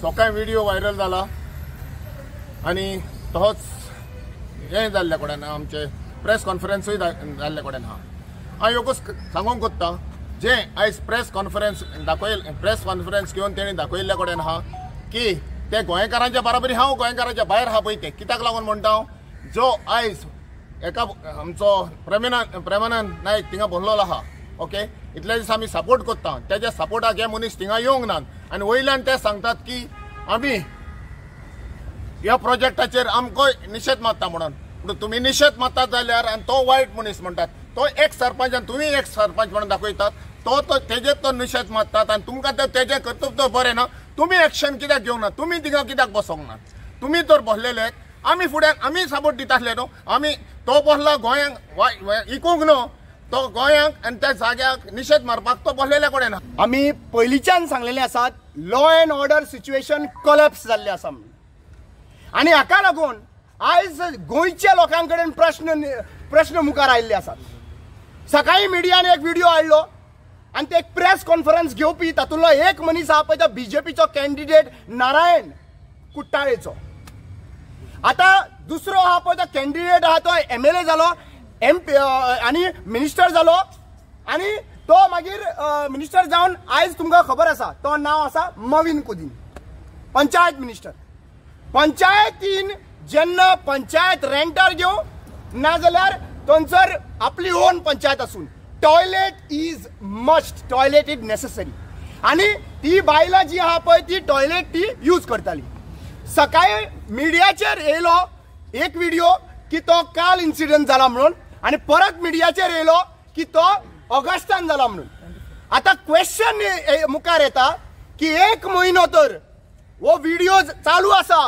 सकाळी video viral जाला आणि तोच हे जाल्ल्या कडेन आमचे प्रेस कॉन्फरन्सूय जाल्ल्या कडेन आहा। हांव योगूच सांगूंक कोत्ता जे आयज प्रेस कॉन्फरन्स घेवन तेणी दाखयल्ल्या कडेन आहा की ते गोंयकारांच्या बराबरी हांव गोंयकारांच्या भायर आहा पळय ते कित्याक लागून म्हणटा जो आयज एका आमचो प्रेमानंद नायक थिंगा बसलेलो आहा ओके इतले दीस आमी सपोर्ट करता तेज्या सपोर्टाक हे मनीस थिंगा येवंक नात आनी वयल्यान ते सांगतात की आमी ह्या प्रोजेक्टाचेर आमकां निशेध मारता म्हणून तुम्ही निशेध मारतात जाल्यार आनी तो वायट मनीस म्हणटात तो एक सरपंच आनी तुमी एक सरपंच म्हणून दाखयतात तो तेजेर तो निशेध मारतात आनी तुमकां तेजें कर्तव्य बरें ना तुमी एक्शन कित्याक घेवंक ना तुमी थिंगा कित्याक बसोंक ना तुमी तर बसलेले आमी फुड्यान आमी सपोर्ट दितासले न्हू आमी तो बसला गोंयांक इकूंक न्हू तो गोंयांक आनी त्या जाग्याक निशेध मारपाक तो बसलेल्या कडेन आमी पयलींच्यान सांगलेले आसात law and order situation collapse जाल्ले आसा आनी हाका लागून आयज गोंयच्या लोकां कडेन प्रश्न मुखार आयिल्ले आसात। सकाळी मिडियान एक व्हिडिओ हाडलो आनी ते एक प्रेस कॉन्फरन्स घेवपी तातूंतलो एक मनीस आहा पळय तो बीजेपीचो कॅन्डिडेट नारायण कुट्टाळेचो। आता दुसरो आहा पळय तो कॅन्डिडेट आहा तो MLA जालो MP आनी मिनिस्टर जालो आनी तो मागीर मिनिस्टर जावन आयज तुमकां खबर आसा तो नांव आसा मविन कुदीन पंचायत मिनिस्टर। पंचायतीन जेन्ना पंचायत रेंटार घेवं नाजाल्यार थंयसर आपली ओन पंचायत आसून toilet is must toilet is necessary आनी ती बायलां जी आहा पळय ती टॉयलेट ती यूज करताली। सकाळी मिडियाचेर येयलो एक व्हिडिओ की तो काल इन्सिडंट जाला म्हणून आनी परत मिडियाचेर येयलो की तो ऑगस्टान जाला म्हणून। आता क्वेश्चन मुखार येता की एक म्हयनो तर वो व्हिडिओ चालू आसा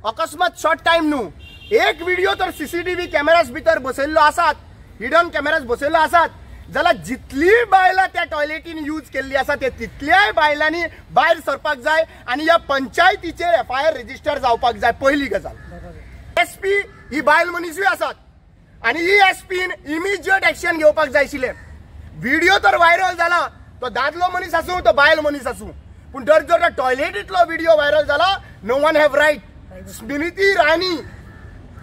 अकस्मात शॉर्ट टाइम न्हू एक व्हिडिओ तर CCTV कॅमेराज भितर बसयल्लो आसात हिडन कॅमेराज बसयल्लो आसात जाल्यार जितली बायलां त्या टॉयलेटीन यूज केल्ली आसा ते तितल्याय बायलांनी भायर सरपाक जाय आनी ह्या पंचायतीचेर FIR रेजिस्टर जावपाक जाय पयली गजाल। SP ही बायल मनीसूय आसात आनी ही SPन इमिजिएट एक्शन घेवपाक जाय आशिल्लें। व्हिडिओ तर व्हायरल जाला तो दादलो मनीस आसूं तो बायल मनीस आसूं पूण जर टॉयलेटींतलो व्हिडिओ व्हायरल जाला no one have right. Smriti Irani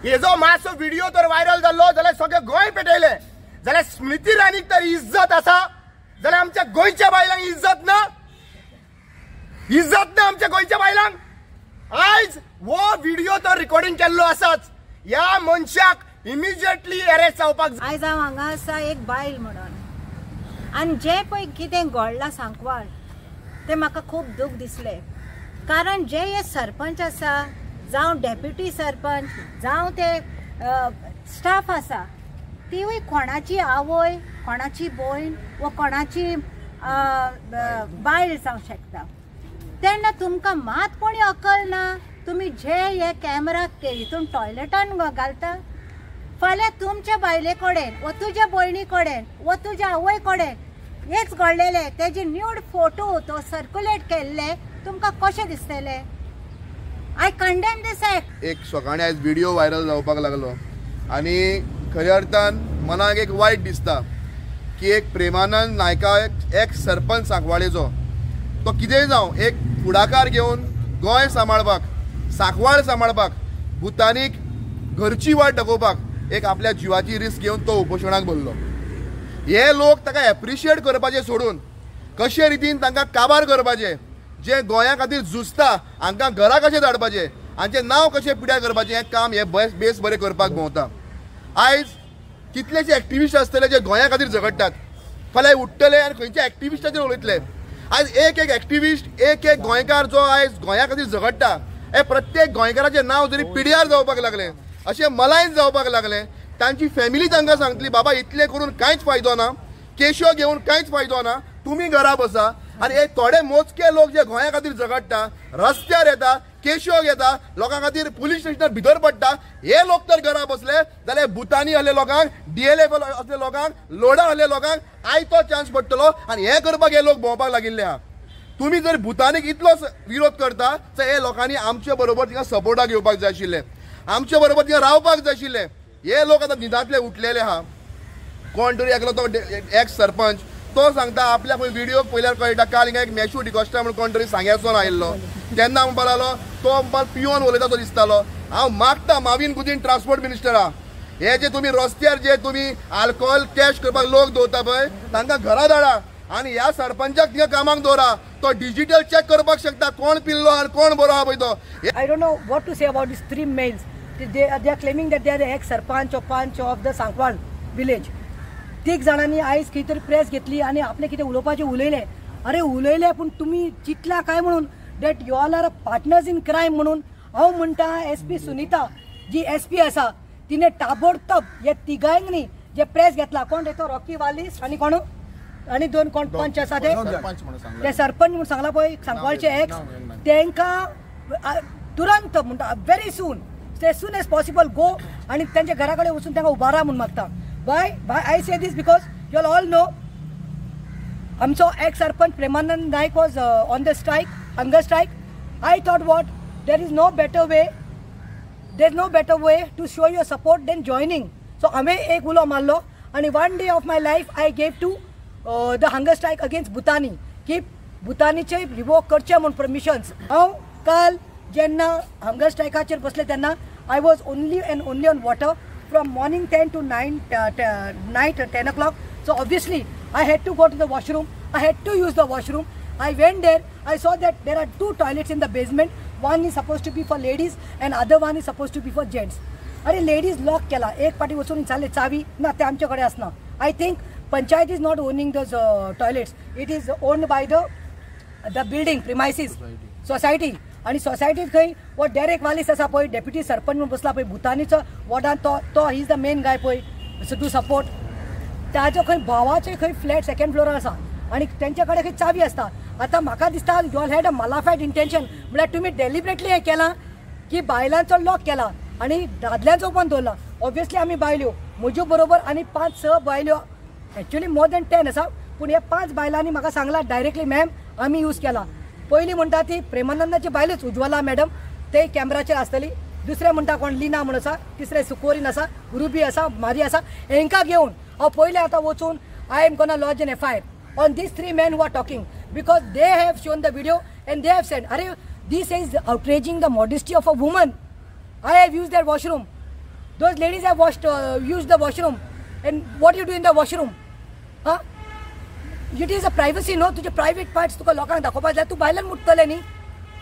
हेजो मातसो व्हिडिओ तर व्हायरल जाल्लो जाल्यार सगळें गोंय पेटयलें जाल्यार स्मृती इराणीक तर इज्जत आसा जाल्यार आमच्या गोंयच्या बायलांक इज्जत ना आमच्या गोंयच्या बायलांक। आयज वो व्हिडिओ तर रिकॉर्डिंग केल्लो आसाच ह्या मनशाक इमिजिएटली अरेस्ट जावपाक जाय। आयज हांव हांगा आसा एक बायल म्हणून आनी जे पळय कितें घडलां सांकवाळ ते म्हाका खूब दूख दिसलें कारण जे हे सरपंच आसा जावं डेप्युटी सरपंच जावं ते स्टाफ आसा तीवूय कोणाची आवय कोणाची भयण वा कोणाची बायल जावं शकता तेन्ना तुमकां मात कोणी अकल ना तुमी जे हे कॅमेरा हितून टॉयलेटान घालता फाल्यां तुमच्या बायले कडेन वा तुज्या भयणी कडेन वा तुज्या आवय कडेन हेच घडलेले तेजे न्यूड फोटो तो सर्क्युलेट केल्ले तुमकां कशें दिसतले। I condemn this act. एक सकाळी आयज व्हिडिओ व्हायरल जावपाक लागलो आनी खऱ्या अर्थान मनाक एक वायट दिसता की एक प्रेमानंद नायकाक एक सरपंच सांकवाळेचो तो कितेंय जावं एक फुडाकार घेवन गोंय सांबाळपाक सांकवाळ सांबाळपाक भुतानीक घरची वाट दाखोवपाक एक आपल्या जिवाची रिस्क घेवन तो उपोशणाक बसलो। हे लोक ताका एप्रिशिएट करपाचें सोडून कशे रितीन तांकां काबार करपाचें जे गोंया खातीर झुजता हांकां घरा कशें धाडपाचें हांचें नांव कशें पिड्यार करपाचें हें काम हे बेस बरें करपाक भोंवता। आयज कितलेशे एक्टिविस्ट आसतले जे गोंया खातीर झगडटात फाल्यां उठतले आनी खंयच्या एक्टिविस्टाचेर उलयतले। आयज एक एक्टिविस्ट एक गोंयकार जो आयज गोंया खातीर झगडटा हे प्रत्येक गोंयकाराचें नांव जरी पिड्यार जावपाक लागलें अशें मलायन जावपाक लागलें तांची फॅमिली तांकां सांगतली बाबा इतलें करून कांयच फायदो ना केशो घेवन कांयच फायदो ना तुमी घरा बसा आनी हे थोडे मोजके लोक जे गोंया खातीर झगडटा रस्त्यार येता केशो घेता लोकां खातीर पुलीस स्टेशनार भितर पडटा हे लोक तर घरा बसले जाल्यार भुतानी आहले लोकांक DLF असले लोकांक लोडा आहले लोकांक आयतो चान्स पडटलो आनी हे करपाक हे लोक भोंवपाक लागिल्ले आहा। तुमी जर भुतानीक इतलोच विरोध करता तर हे लोकांनी आमचे बरोबर तिका सपोर्टाक येवपाक जाय आशिल्लें आमचे बरोबर तिका रावपाक जाय आशिल्लें। हे लोक आतां न्हिदांतले उठलेले आहा कोण तरी एकलो तो एक्स सरपंच तो सांगता आपल्या पळय व्हिडिओ पयल्यार कळटा. काल हिंगा एक मॅशू डिकॉस्टा म्हणून कोण तरी सांग्यासून आयिल्लो, तेन्ना म्हणपाक लागलो तो म्हणपाक पिवन उलयता तो दिसतालो. हांव मागता माविन गुदिन ट्रान्सपोर्ट मिनिस्टरा, हे जे तुम्ही रस्त्यार जे तुम्ही अल्कोहोल कॅश करपाक लोक दवरता पळय तांकां घरा धाडा आणि ह्या सरपंचाक तिका कामाक दवरा. तो डिजिटल चेक करपाक शकता कोण पिल्लो आनी कोण बरो आहा पळय तो. I don't know what to say about these 3 males. They are claiming that they are the ex-sarpanch or panch of the Sankwal village. 3 जाणांनी आयज खंय तरी प्रेस घेतली आणि आपले कितें उलोवपाचे उलयले. अरे उलयले पूण तुमी चिंतला काय म्हणून that you all are partners in crime म्हणून. हांव म्हणटा SP सुनीता जी SP आसा तिने ताबडतोब हे तिगांनी जे प्रेस घेतला, कोण रे तो रॉकी वालीस आणि कोण आणि 2 कोण पंच आसा ते सरपंच म्हणून सांगला पळय सांकवाळचे एक्स, तांकां तुरंत म्हणटा very soon as soon as possible go आणि त्यांच्या घराकडे वचून त्यांना उभारा म्हणून मागता. Why I say this because you all know आमचो ex sarpanch Premanand Nayak was on the strike, hunger strike. I thought what there is no better way to show your support than joining. So आम्ही एक उलो मारलो आणि 1 day of my life I gave to the hunger strike against Bhutani की भूतानीचे revoke करचे म्हणून permissions. हांव काल जेन्ना हंगर स्ट्रायकाचेर बसले तेन्ना I was only on water from morning 10 to night 10 o'clock. So obviously I had to go to the washroom. I had to use the washroom. I went there. I saw that there are 2 toilets in the basement. One is supposed to be for ladies and other one is supposed to be for gents. अरे ladies lock केला, एक पाटी वचून चालले चावी ना ते आमच्याकडे असना. I think Panchayat is not owning those toilets. It is owned by the building premises society. आणि सोसायटीत खंय वो डेरेक वालीस आसा पळय डेप्युटी सरपंच म्हणून बसला पळय भुतानीचो वॉर्डान तो he is the main guy पळय टू सपोर्ट. ताजो खंय भावाचे खंय फ्लॅट 2nd फ्लोरार आसा आणि तेंच्या कडेन खंय चावी आसता. आतां म्हाका दिसता you all had a malafide intention म्हळ्यार तुमी डेलिब्रेटली हें केलां की बायलांचो लॉक केला आणि दादल्यांचो पण दवरला. ऑब्वियसली आमी बायल्यो म्हज्यो बरोबर आनी 5-6 बायल्यो एक्चुअली मोर दॅन 10 आसा पूण हे 5 बायलांनी म्हाका सांगला डायरेक्टली मॅम आमी यूज केला. पहिली म्हणटा ती प्रेमानंदाची बायलूच उज्ज्वला मॅडम ते कॅमेराचेर आसतली. दुसरे म्हणटा कोण लिना म्हणून आसा, तिसरे सुकोरीन आसा, रुबी आसा, मारी आसा. हेंकां घेवन हांव पयले आतां वचून I am gonna lodge an FIR on this 3 men who are talking because they have shown the video and they have said अरे this is outraging the modesty of a woman. I have used their washroom. Those ladies have used the washroom and what you do in the washroom? Huh? It is a privacy no. तुझे private parts तुका लोकांक दाखोवपाक जाय. तूं बायलांक मुट्टले न्ही.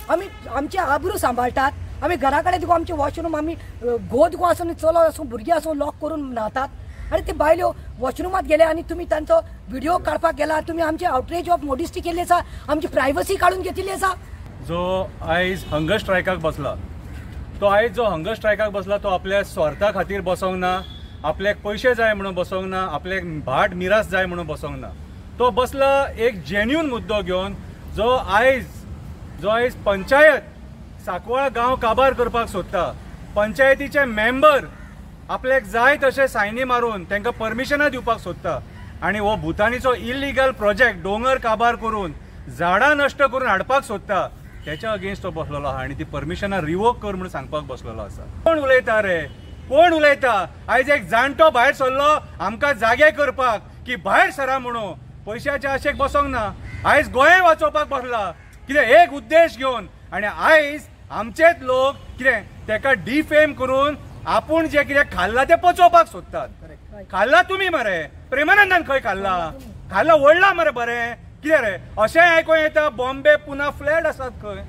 आमी आमचे आबरू सांबाळटात. आमी घरा कडेन देखून आमचे वॉशरूम आमी घो देखून आसूं चलो आसूं भुरगीं आसूं लॉक करून न्हातात. आनी ते बायल्यो वॉशरुमात गेले आनी तुमी तांचो व्हिडिओ काडपाक गेला. तुमी आमचे आउटरेज ऑफ मोडिस्टी केल्ली आसा, आमची प्रायवसी काडून घेतिल्ली आसा. जो आयज हंगर स्ट्रायकाक बसला तो आयज जो हंगर स्ट्रायकाक बसला तो आपल्या स्वार्था खातीर बसोंक ना, आपल्याक पयशे जाय म्हणून बसोंक ना, आपल्याक भाट मिरास जाय म्हणून बसोंक ना. तो बसला एक जेन्युन मुद्दो घेवन जो आयज पंचायत सांकवाळ गांव काबार करपाक सोदता. पंचायतीचे मेंबर आपल्याक जाय तशे सायनी मारून तांकां परमिशनां दिवपाक सोदता आनी हो भुतानीचो इल्लिगल प्रोजेक्ट दोंगर काबार करून झाडां नश्ट करून हाडपाक सोदता. त्याच्या अगेन्स्ट तो बसलेलो आहा आनी ती परमिशनां रिवोक कर म्हणून सांगपाक बसलेलो आसा. कोण उलयता रे, कोण उलयता? आयज एक जाणटो भायर सरलो आमकां जागे करपाक की भायर सरा म्हणून पैशाच्या आशेक बसोंक ना. आयज गोंय वाचोवपाक बसला कितें एक उद्देश घेवन आनी आयज आमचेच लोक कितें तेका डिफेम करून आपूण जे कितें खाल्ला ते पचोवपाक सोदतात. खाल्ला तुमी मरे, प्रेमानंदान खंय खाल्ला व्हडला मरे बरें कितें रे अशें आयकूं येता. बॉम्बे पुना फ्लॅट आसात खंय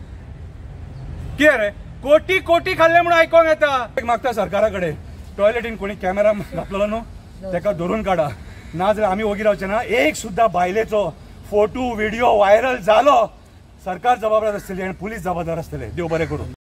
कितें रे कोटी खाल्ले म्हणून आयकोंक येता. मागता सरकारा कडेन टॉयलेटीन कोणी कॅमेरा घातलेलो न्हू तेका धरून काडा नाजाल्यार आमी वोगी रावचे ना. एक सुद्दां बायलेचो फोटो व्हिडिओ व्हायरल जालो सरकार जबाबदार आसतली आनी पुलीस जबाबदार आसतले. देव बरें करूं.